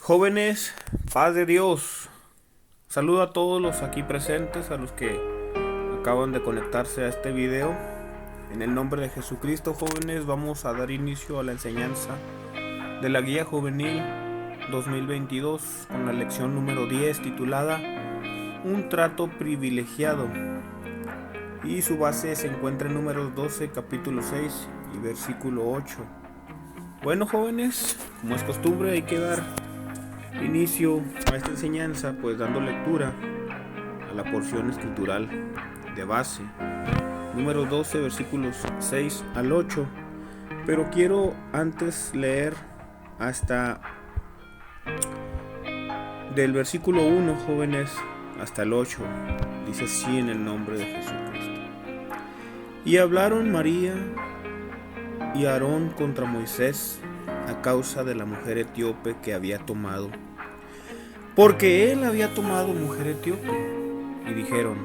Jóvenes, paz de Dios. Saludo a todos los aquí presentes, a los que acaban de conectarse a este video. En el nombre de Jesucristo, jóvenes, vamos a dar inicio a la enseñanza de la Guía Juvenil 2022 con la lección número 10 titulada Un trato privilegiado. Y su base se encuentra en Números 12, capítulo 6 y versículo 8. Bueno, jóvenes, como es costumbre, hay que dar inicio a esta enseñanza pues dando lectura a la porción escritural de base, Números 12, versículos 6 al 8. Pero quiero antes leer hasta del versículo 1, jóvenes, hasta el 8. Dice así en el nombre de Jesucristo. Y hablaron María y Aarón contra Moisés a causa de la mujer etíope que había tomado, porque él había tomado mujer etíope. Y dijeron: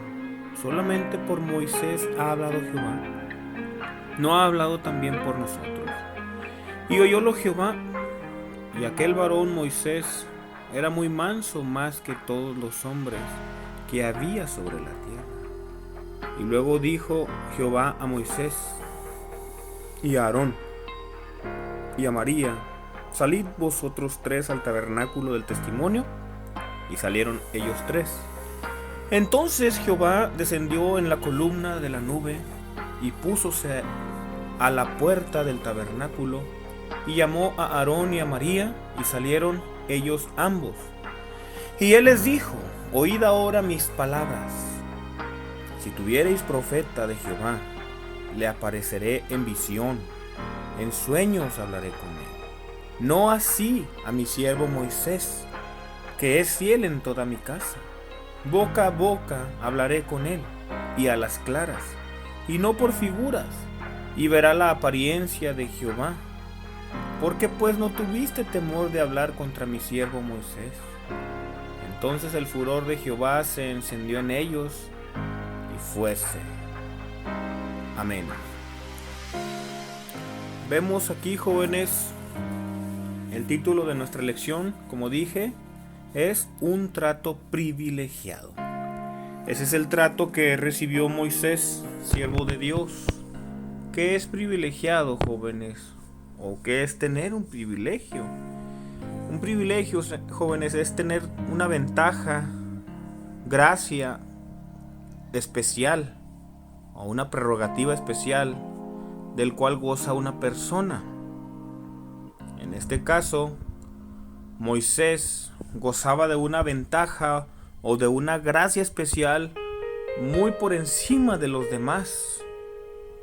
solamente por Moisés ha hablado Jehová, ¿no ha hablado también por nosotros? Y oyólo Jehová, y aquel varón Moisés era muy manso, más que todos los hombres que había sobre la tierra. Y luego dijo Jehová a Moisés y a Aarón y a María: salid vosotros tres al tabernáculo del testimonio. Y salieron ellos tres. Entonces Jehová descendió en la columna de la nube y púsose a la puerta del tabernáculo, y llamó a Aarón y a María, y salieron ellos ambos. Y él les dijo: oíd ahora mis palabras. Si tuviereis profeta de Jehová, le apareceré en visión, en sueños hablaré con él. No así a mi siervo Moisés, que es fiel en toda mi casa. Boca a boca hablaré con él, y a las claras, y no por figuras, y verá la apariencia de Jehová. ¿Por qué pues no tuviste temor de hablar contra mi siervo Moisés? Entonces el furor de Jehová se encendió en ellos, y fuese. Amén. Vemos aquí, jóvenes, el título de nuestra lección, como dije, es un trato privilegiado. Ese es el trato que recibió Moisés, siervo de Dios. ¿Qué es privilegiado, jóvenes? ¿O qué es tener un privilegio? Un privilegio, jóvenes, es tener una ventaja, gracia especial o una prerrogativa especial del cual goza una persona. En este caso, Moisés gozaba de una ventaja o de una gracia especial muy por encima de los demás.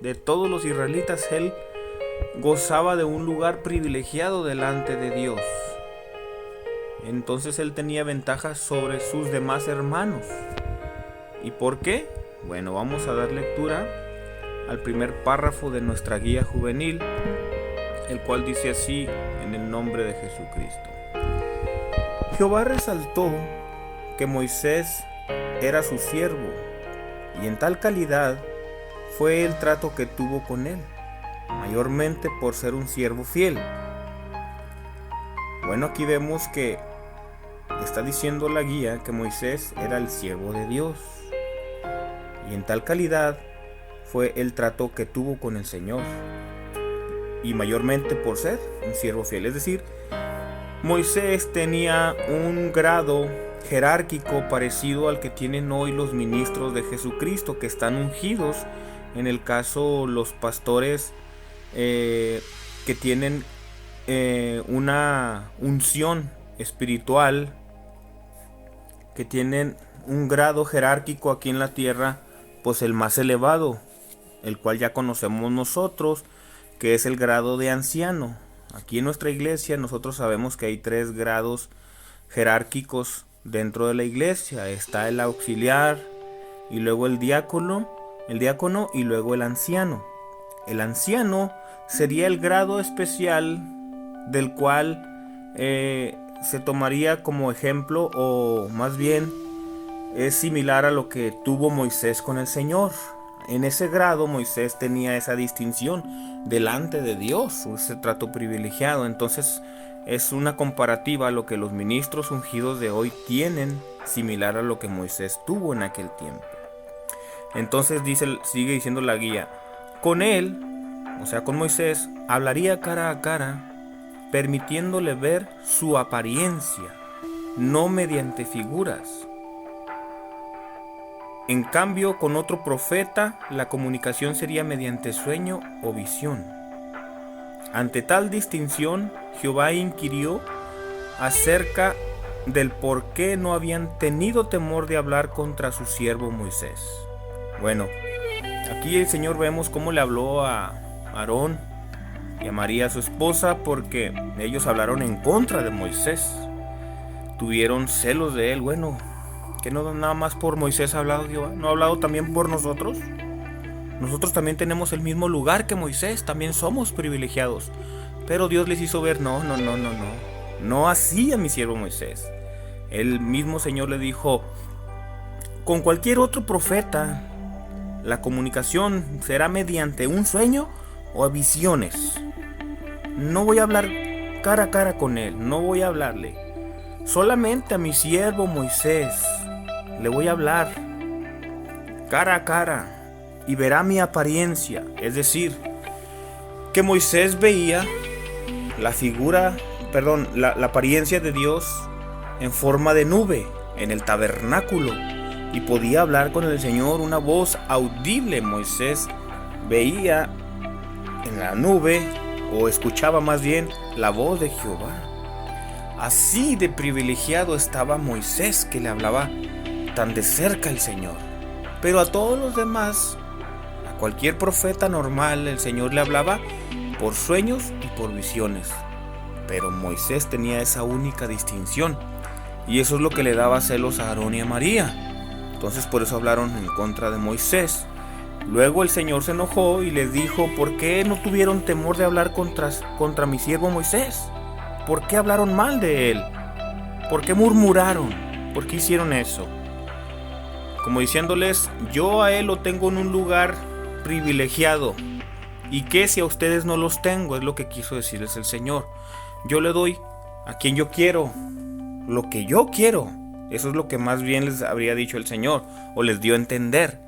De todos los israelitas, él gozaba de un lugar privilegiado delante de Dios. Entonces él tenía ventaja sobre sus demás hermanos. ¿Y por qué? Bueno, vamos a dar lectura al primer párrafo de nuestra guía juvenil, el cual dice así en el nombre de Jesucristo. Jehová resaltó que Moisés era su siervo, y en tal calidad fue el trato que tuvo con él, mayormente por ser un siervo fiel. Bueno, aquí vemos que está diciendo la guía que Moisés era el siervo de Dios, y en tal calidad fue el trato que tuvo con el Señor, y mayormente por ser un siervo fiel. Es decir, Moisés tenía un grado jerárquico parecido al que tienen hoy los ministros de Jesucristo, que están ungidos. En el caso, los pastores que tienen una unción espiritual, que tienen un grado jerárquico aquí en la tierra, pues el más elevado, el cual ya conocemos nosotros, que es el grado de anciano. Aquí en nuestra iglesia nosotros sabemos que hay 3 grados jerárquicos dentro de la iglesia. Está el auxiliar, y luego el diácono y luego el anciano. El anciano sería el grado especial del cual se tomaría como ejemplo, o más bien es similar a lo que tuvo Moisés con el Señor. En ese grado Moisés tenía esa distinción delante de Dios, ese trato privilegiado. Entonces es una comparativa a lo que los ministros ungidos de hoy tienen, similar a lo que Moisés tuvo en aquel tiempo. Entonces sigue diciendo la guía, con él, o sea con Moisés, hablaría cara a cara, permitiéndole ver su apariencia, no mediante figuras. En cambio, con otro profeta, la comunicación sería mediante sueño o visión. Ante tal distinción, Jehová inquirió acerca del por qué no habían tenido temor de hablar contra su siervo Moisés. Bueno, aquí el Señor vemos cómo le habló a Aarón y a María, su esposa, porque ellos hablaron en contra de Moisés. Tuvieron celos de él. Bueno, que no nada más por Moisés ha hablado Jehová, ¿no ha hablado también por nosotros? Nosotros también tenemos el mismo lugar que Moisés, también somos privilegiados. Pero Dios les hizo ver, no así a mi siervo Moisés. El mismo Señor le dijo, con cualquier otro profeta, la comunicación será mediante un sueño o visiones. No voy a hablar cara a cara con él, no voy a hablarle. Solamente a mi siervo Moisés le voy a hablar cara a cara y verá mi apariencia. Es decir, que Moisés veía la apariencia de Dios en forma de nube en el tabernáculo y podía hablar con el Señor, una voz audible. Moisés veía en la nube, o escuchaba más bien, la voz de Jehová. Así de privilegiado estaba Moisés, que le hablaba tan de cerca el Señor. Pero a todos los demás, a cualquier profeta normal, el Señor le hablaba por sueños y por visiones. Pero Moisés tenía esa única distinción, y eso es lo que le daba celos a Aarón y a María. Entonces por eso hablaron en contra de Moisés. Luego el Señor se enojó y les dijo, ¿por qué no tuvieron temor de hablar contra mi siervo Moisés? ¿Por qué hablaron mal de él? ¿Por qué murmuraron? ¿Por qué hicieron eso? Como diciéndoles, yo a él lo tengo en un lugar privilegiado. ¿Y qué si a ustedes no los tengo? Es lo que quiso decirles el Señor. Yo le doy a quien yo quiero, lo que yo quiero. Eso es lo que más bien les habría dicho el Señor, o les dio a entender.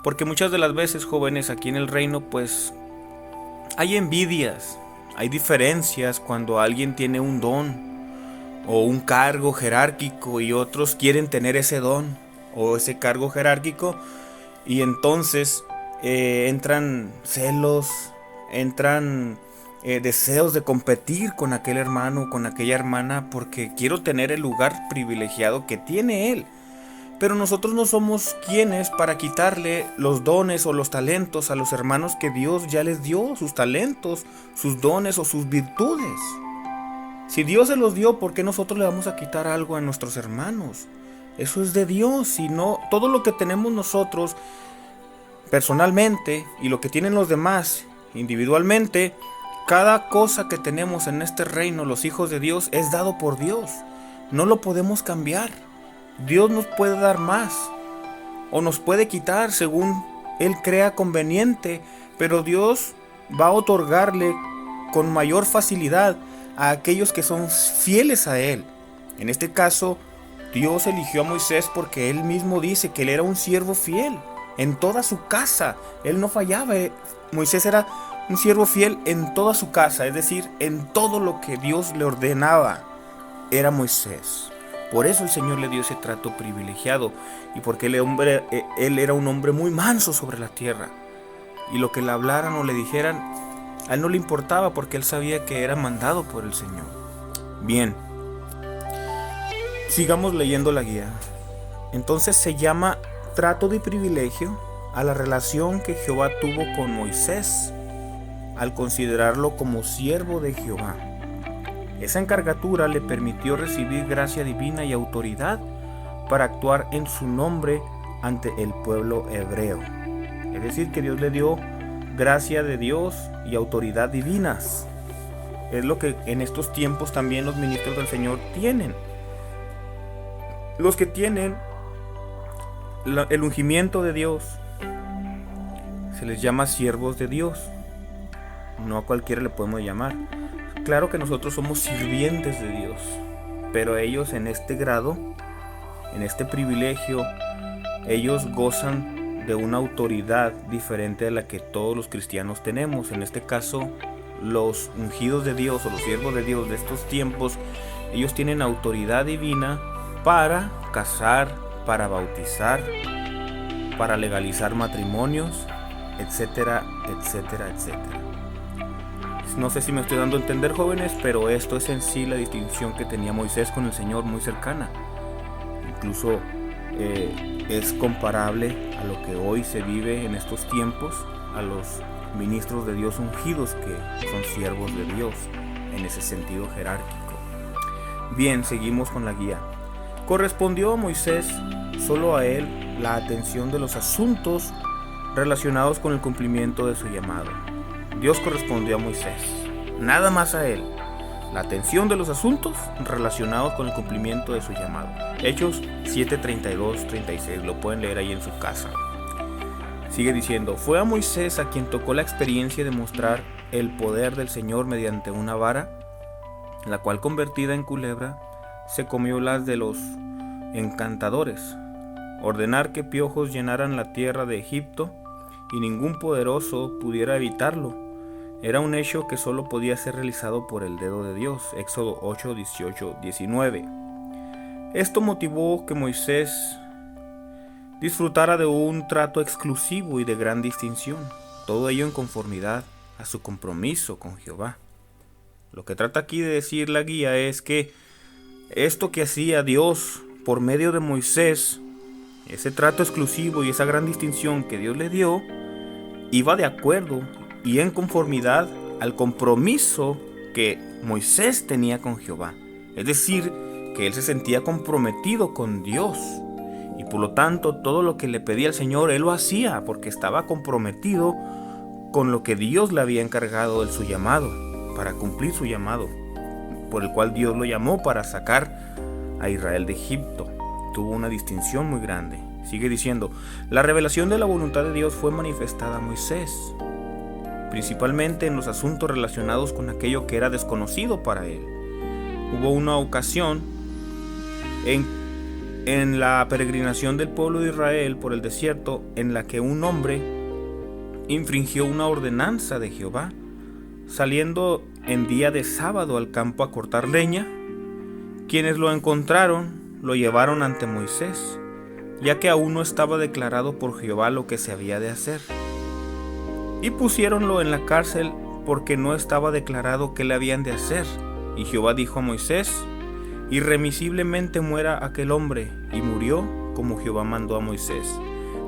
Porque muchas de las veces, jóvenes, aquí en el reino, pues hay envidias, hay diferencias cuando alguien tiene un don o un cargo jerárquico y otros quieren tener ese don o ese cargo jerárquico, y entonces entran celos, entran deseos de competir con aquel hermano o con aquella hermana porque quiero tener el lugar privilegiado que tiene él. Pero nosotros no somos quienes para quitarle los dones o los talentos a los hermanos que Dios ya les dio, sus talentos, sus dones o sus virtudes. Si Dios se los dio, ¿por qué nosotros le vamos a quitar algo a nuestros hermanos? Eso es de Dios. Y no, todo lo que tenemos nosotros personalmente y lo que tienen los demás individualmente, cada cosa que tenemos en este reino, los hijos de Dios, es dado por Dios. No lo podemos cambiar. Dios nos puede dar más o nos puede quitar según Él crea conveniente, pero Dios va a otorgarle con mayor facilidad a aquellos que son fieles a Él. En este caso, Dios eligió a Moisés porque Él mismo dice que Él era un siervo fiel en toda su casa. Él no fallaba. Moisés era un siervo fiel en toda su casa, es decir, en todo lo que Dios le ordenaba, era Moisés. Por eso el Señor le dio ese trato privilegiado y porque él era un hombre muy manso sobre la tierra. Y lo que le hablaran o le dijeran, a él no le importaba porque él sabía que era mandado por el Señor. Bien, sigamos leyendo la guía. Entonces se llama trato de privilegio a la relación que Jehová tuvo con Moisés al considerarlo como siervo de Jehová. Esa encargatura le permitió recibir gracia divina y autoridad para actuar en su nombre ante el pueblo hebreo. Es decir, que Dios le dio gracia de Dios y autoridad divinas. Es lo que en estos tiempos también los ministros del Señor tienen. Los que tienen el ungimiento de Dios se les llama siervos de Dios. No a cualquiera le podemos llamar. Claro que nosotros somos sirvientes de Dios, pero ellos en este grado, en este privilegio, ellos gozan de una autoridad diferente a la que todos los cristianos tenemos. En este caso, los ungidos de Dios o los siervos de Dios de estos tiempos, ellos tienen autoridad divina para casar, para bautizar, para legalizar matrimonios, etcétera, etcétera, etcétera. No sé si me estoy dando a entender, jóvenes, pero esto es en sí la distinción que tenía Moisés con el Señor, muy cercana. Incluso es comparable a lo que hoy se vive en estos tiempos, a los ministros de Dios ungidos que son siervos de Dios, en ese sentido jerárquico. Bien, seguimos con la guía. Correspondió a Moisés, solo a él, la atención de los asuntos relacionados con el cumplimiento de su llamado. Dios correspondió a Moisés, nada más a él, la atención de los asuntos relacionados con el cumplimiento de su llamado. Hechos 7:32-36, lo pueden leer ahí en su casa. Sigue diciendo, fue a Moisés a quien tocó la experiencia de mostrar el poder del Señor mediante una vara, la cual convertida en culebra, se comió las de los encantadores, ordenar que piojos llenaran la tierra de Egipto, y ningún poderoso pudiera evitarlo. Era un hecho que solo podía ser realizado por el dedo de Dios. Éxodo 8:18-19. Esto motivó que Moisés disfrutara de un trato exclusivo y de gran distinción, todo ello en conformidad a su compromiso con Jehová. Lo que trata aquí de decir la guía es que esto que hacía Dios por medio de Moisés, ese trato exclusivo y esa gran distinción que Dios le dio, iba de acuerdo y en conformidad al compromiso que Moisés tenía con Jehová. Es decir, que él se sentía comprometido con Dios y por lo tanto todo lo que le pedía al Señor él lo hacía porque estaba comprometido con lo que Dios le había encargado de su llamado, para cumplir su llamado, por el cual Dios lo llamó para sacar a Israel de Egipto. Tuvo una distinción muy grande. Sigue diciendo, la revelación de la voluntad de Dios fue manifestada a Moisés, principalmente en los asuntos relacionados con aquello que era desconocido para él. Hubo una ocasión en la peregrinación del pueblo de Israel por el desierto en la que un hombre infringió una ordenanza de Jehová, saliendo en día de sábado al campo a cortar leña. Quienes lo encontraron lo llevaron ante Moisés, ya que aún no estaba declarado por Jehová lo que se había de hacer. Y pusiéronlo en la cárcel porque no estaba declarado qué le habían de hacer. Y Jehová dijo a Moisés, irremisiblemente muera aquel hombre, y murió como Jehová mandó a Moisés.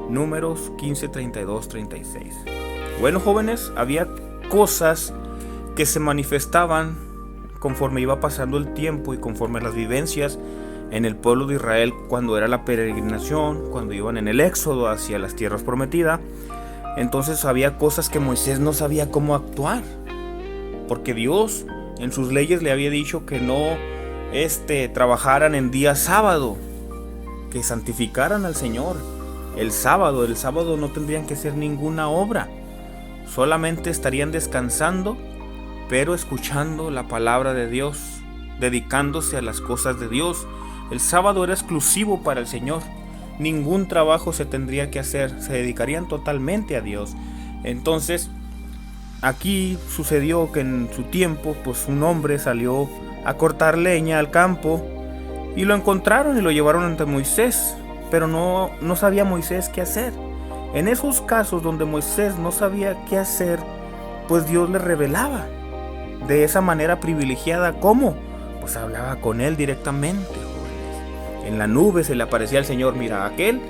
Números 15:32-36. Bueno, jóvenes, había cosas que se manifestaban conforme iba pasando el tiempo y conforme las vivencias en el pueblo de Israel cuando era la peregrinación, cuando iban en el éxodo hacia las tierras prometidas. Entonces había cosas que Moisés no sabía cómo actuar, porque Dios en sus leyes le había dicho que no trabajaran en día sábado, que santificaran al Señor. El sábado no tendrían que hacer ninguna obra, solamente estarían descansando, pero escuchando la palabra de Dios, dedicándose a las cosas de Dios. El sábado era exclusivo para el Señor. Ningún trabajo se tendría que hacer, se dedicarían totalmente a Dios. Entonces, aquí sucedió que en su tiempo, pues un hombre salió a cortar leña al campo y lo encontraron y lo llevaron ante Moisés, pero no sabía Moisés qué hacer. En esos casos donde Moisés no sabía qué hacer, pues Dios le revelaba de esa manera privilegiada. ¿Cómo? Pues hablaba con él directamente. En la nube se le aparecía al Señor, mira, aquel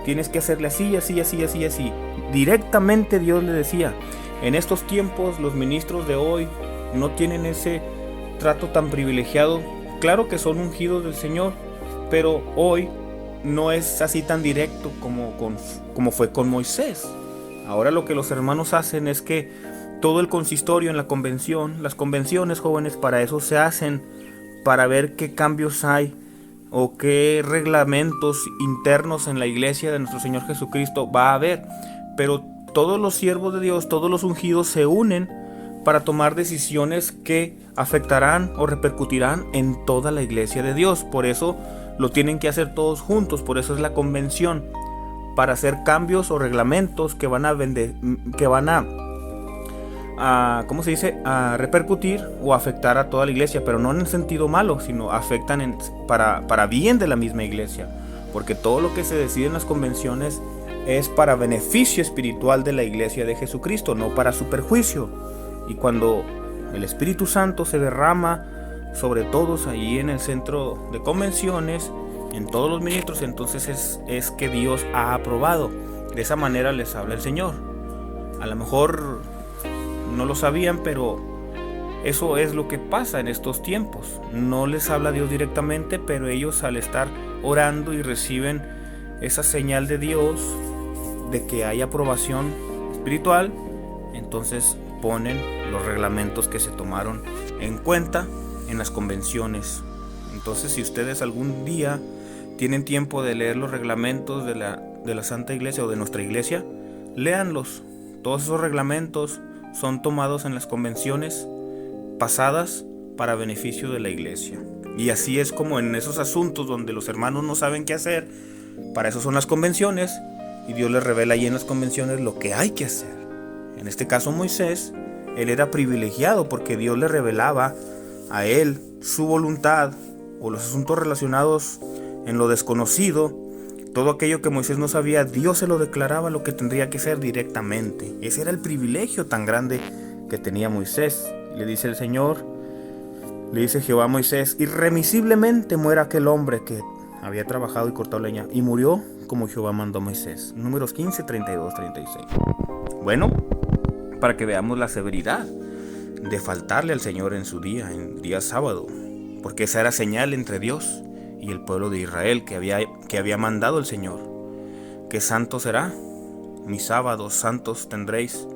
tienes que hacerle así, así, así, así, así. Directamente Dios le decía. En estos tiempos los ministros de hoy no tienen ese trato tan privilegiado. Claro que son ungidos del Señor, pero hoy no es así tan directo como fue con Moisés. Ahora lo que los hermanos hacen es que todo el consistorio en la convención, las convenciones, jóvenes, para eso se hacen, para ver qué cambios hay o qué reglamentos internos en la iglesia de nuestro Señor Jesucristo va a haber. Pero todos los siervos de Dios, todos los ungidos se unen para tomar decisiones que afectarán o repercutirán en toda la iglesia de Dios. Por eso lo tienen que hacer todos juntos, por eso es la convención, para hacer cambios o reglamentos que van a ¿cómo se dice? A repercutir o afectar a toda la iglesia, pero no en el sentido malo, sino afectan para bien de la misma iglesia, porque todo lo que se decide en las convenciones es para beneficio espiritual de la iglesia de Jesucristo, no para su perjuicio. Y cuando el Espíritu Santo se derrama sobre todos ahí en el centro de convenciones, en todos los ministros, entonces es que Dios ha aprobado. De esa manera les habla el Señor. A lo mejor no lo sabían, pero eso es lo que pasa en estos tiempos. No les habla Dios directamente, pero ellos, al estar orando y reciben esa señal de Dios de que hay aprobación espiritual, entonces ponen los reglamentos que se tomaron en cuenta en las convenciones. Entonces, si ustedes algún día tienen tiempo de leer los reglamentos de la Santa Iglesia o de nuestra iglesia, léanlos. Todos esos reglamentos son tomados en las convenciones pasadas para beneficio de la iglesia. Y así es como en esos asuntos donde los hermanos no saben qué hacer, para eso son las convenciones, y Dios les revela ahí en las convenciones lo que hay que hacer. En este caso Moisés, él era privilegiado porque Dios le revelaba a él su voluntad o los asuntos relacionados en lo desconocido. Todo aquello que Moisés no sabía, Dios se lo declaraba lo que tendría que ser directamente. Ese era el privilegio tan grande que tenía Moisés. Le dice el Señor, le dice Jehová a Moisés: irremisiblemente muera aquel hombre que había trabajado y cortado leña, y murió como Jehová mandó a Moisés. Números 15, 32, 36. Bueno, para que veamos la severidad de faltarle al Señor en su día, en día sábado, porque esa era señal entre Dios y el pueblo de Israel que había mandado el Señor. ¿Qué santo será? Mis sábados santos tendréis,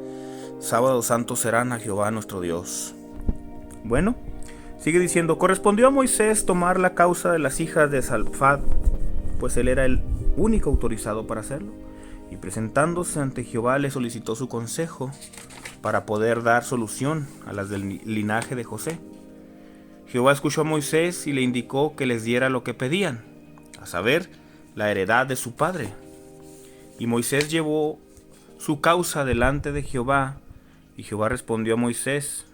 sábados santos serán a Jehová nuestro Dios. Bueno, sigue diciendo: correspondió a Moisés tomar la causa de las hijas de Salfad, pues él era el único autorizado para hacerlo, y presentándose ante Jehová le solicitó su consejo para poder dar solución a las del linaje de José. Jehová escuchó a Moisés y le indicó que les diera lo que pedían, a saber, la heredad de su padre. Y Moisés llevó su causa delante de Jehová, y Jehová respondió a Moisés: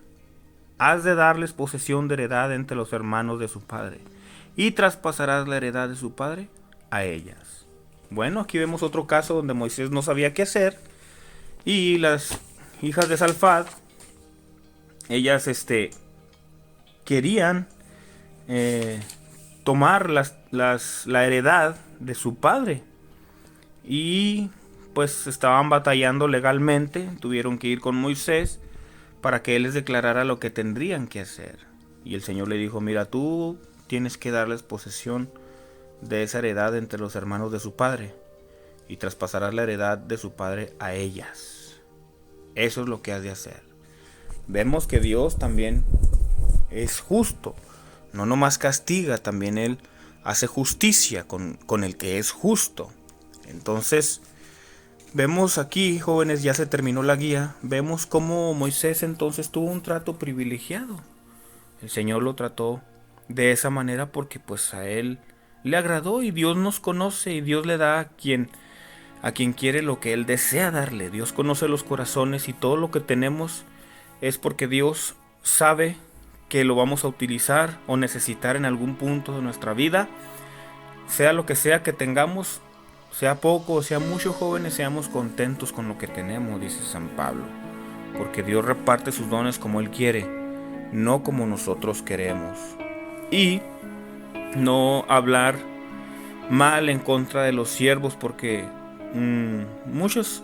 has de darles posesión de heredad entre los hermanos de su padre, y traspasarás la heredad de su padre a ellas. Bueno, aquí vemos otro caso donde Moisés no sabía qué hacer, y las hijas de Salfad, ellas querían tomar la heredad de su padre, y pues estaban batallando legalmente. Tuvieron que ir con Moisés para que él les declarara lo que tendrían que hacer. Y el Señor le dijo: mira, tú tienes que darles posesión de esa heredad entre los hermanos de su padre, y traspasarás la heredad de su padre a ellas. Eso es lo que has de hacer. Vemos que Dios también es justo, no nomás castiga, también Él hace justicia con el que es justo. Entonces, vemos aquí, jóvenes, ya se terminó la guía, vemos cómo Moisés entonces tuvo un trato privilegiado. El Señor lo trató de esa manera porque pues a Él le agradó, y Dios nos conoce, y Dios le da a quien quiere lo que Él desea darle. Dios conoce los corazones, y todo lo que tenemos es porque Dios sabe que lo vamos a utilizar o necesitar en algún punto de nuestra vida. Sea lo que sea que tengamos, sea poco o sea mucho, jóvenes, seamos contentos con lo que tenemos, dice San Pablo, porque Dios reparte sus dones como Él quiere, no como nosotros queremos. Y no hablar mal en contra de los siervos, porque muchos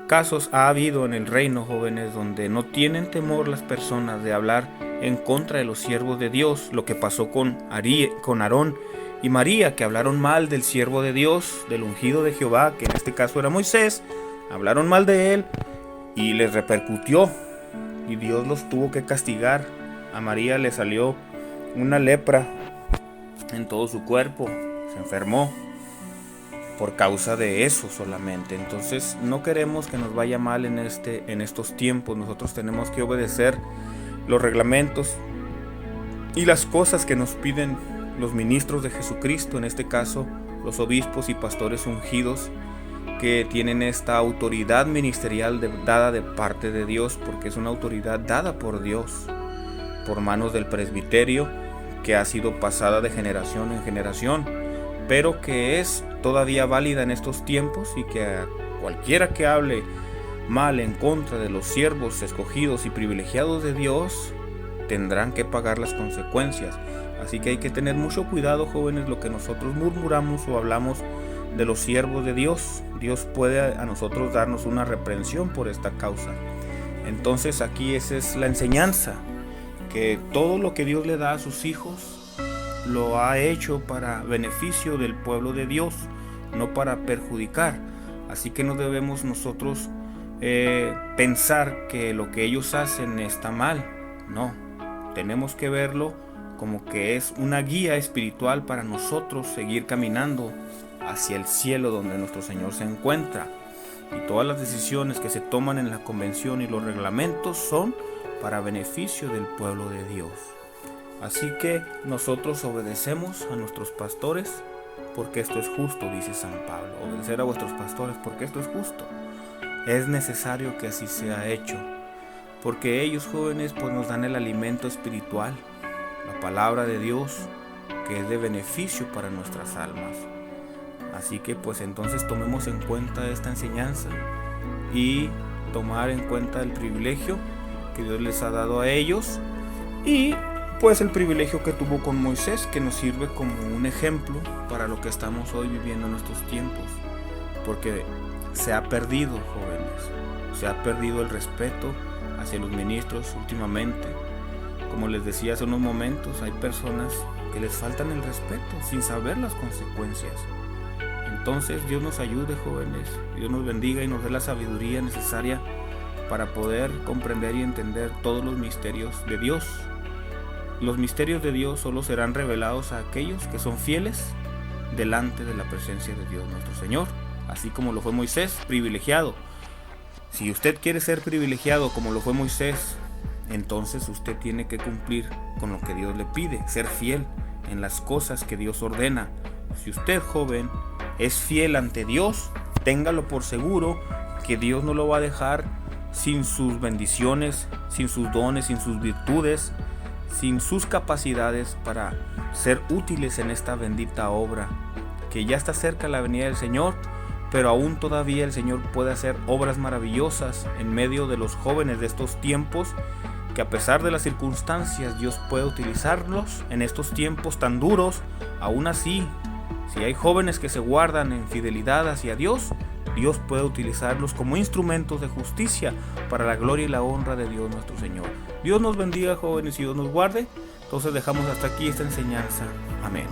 casos ha habido en el reino, jóvenes, donde no tienen temor las personas de hablar en contra de los siervos de Dios. Lo que pasó con Aarón y María, que hablaron mal del siervo de Dios, del ungido de Jehová, que en este caso era Moisés. Hablaron mal de él y les repercutió, y Dios los tuvo que castigar. A María le salió una lepra en todo su cuerpo, se enfermó. por causa de eso solamente. Entonces no queremos que nos vaya mal en estos tiempos. Nosotros tenemos que obedecer los reglamentos y las cosas que nos piden los ministros de Jesucristo, en este caso los obispos y pastores ungidos, que tienen esta autoridad ministerial dada de parte de Dios, porque es una autoridad dada por Dios, por manos del presbiterio, que ha sido pasada de generación en generación, pero que es todavía válida en estos tiempos, y que a cualquiera que hable mal en contra de los siervos escogidos y privilegiados de Dios, tendrán que pagar las consecuencias. Así que hay que tener mucho cuidado, jóvenes, lo que nosotros murmuramos o hablamos de los siervos de Dios. Dios puede a nosotros darnos una reprensión por esta causa. Entonces aquí esa es la enseñanza, que todo lo que Dios le da a sus hijos lo ha hecho para beneficio del pueblo de Dios, no para perjudicar. Así que no debemos nosotros pensar que lo que ellos hacen está mal. No, tenemos que verlo como que es una guía espiritual para nosotros seguir caminando hacia el cielo donde nuestro Señor se encuentra. Y todas las decisiones que se toman en la convención y los reglamentos son para beneficio del pueblo de Dios. Así que nosotros obedecemos a nuestros pastores porque esto es justo, dice San Pablo. Obedecer a vuestros pastores porque esto es justo. Es necesario que así sea hecho, porque ellos, jóvenes, pues nos dan el alimento espiritual, la palabra de Dios, que es de beneficio para nuestras almas. Así que pues entonces tomemos en cuenta esta enseñanza y tomar en cuenta el privilegio que Dios les ha dado a ellos, y pues el privilegio que tuvo con Moisés, que nos sirve como un ejemplo para lo que estamos hoy viviendo en estos tiempos, porque se ha perdido, jóvenes, se ha perdido el respeto hacia los ministros últimamente. Como les decía hace unos momentos, hay personas que les faltan el respeto sin saber las consecuencias. Entonces Dios nos ayude, jóvenes, Dios nos bendiga y nos dé la sabiduría necesaria para poder comprender y entender todos los misterios de Dios. Los misterios de Dios solo serán revelados a aquellos que son fieles delante de la presencia de Dios nuestro Señor, así como lo fue Moisés, privilegiado. Si usted quiere ser privilegiado como lo fue Moisés, entonces usted tiene que cumplir con lo que Dios le pide, ser fiel en las cosas que Dios ordena. Si usted, joven, es fiel ante Dios, téngalo por seguro que Dios no lo va a dejar sin sus bendiciones, sin sus dones, sin sus virtudes, sin sus capacidades para ser útiles en esta bendita obra, que ya está cerca la venida del Señor, pero aún todavía el Señor puede hacer obras maravillosas en medio de los jóvenes de estos tiempos, que a pesar de las circunstancias Dios puede utilizarlos en estos tiempos tan duros. Aún así, si hay jóvenes que se guardan en fidelidad hacia Dios, Dios puede utilizarlos como instrumentos de justicia para la gloria y la honra de Dios nuestro Señor. Dios nos bendiga, jóvenes, y Dios nos guarde. Entonces dejamos hasta aquí esta enseñanza. Amén.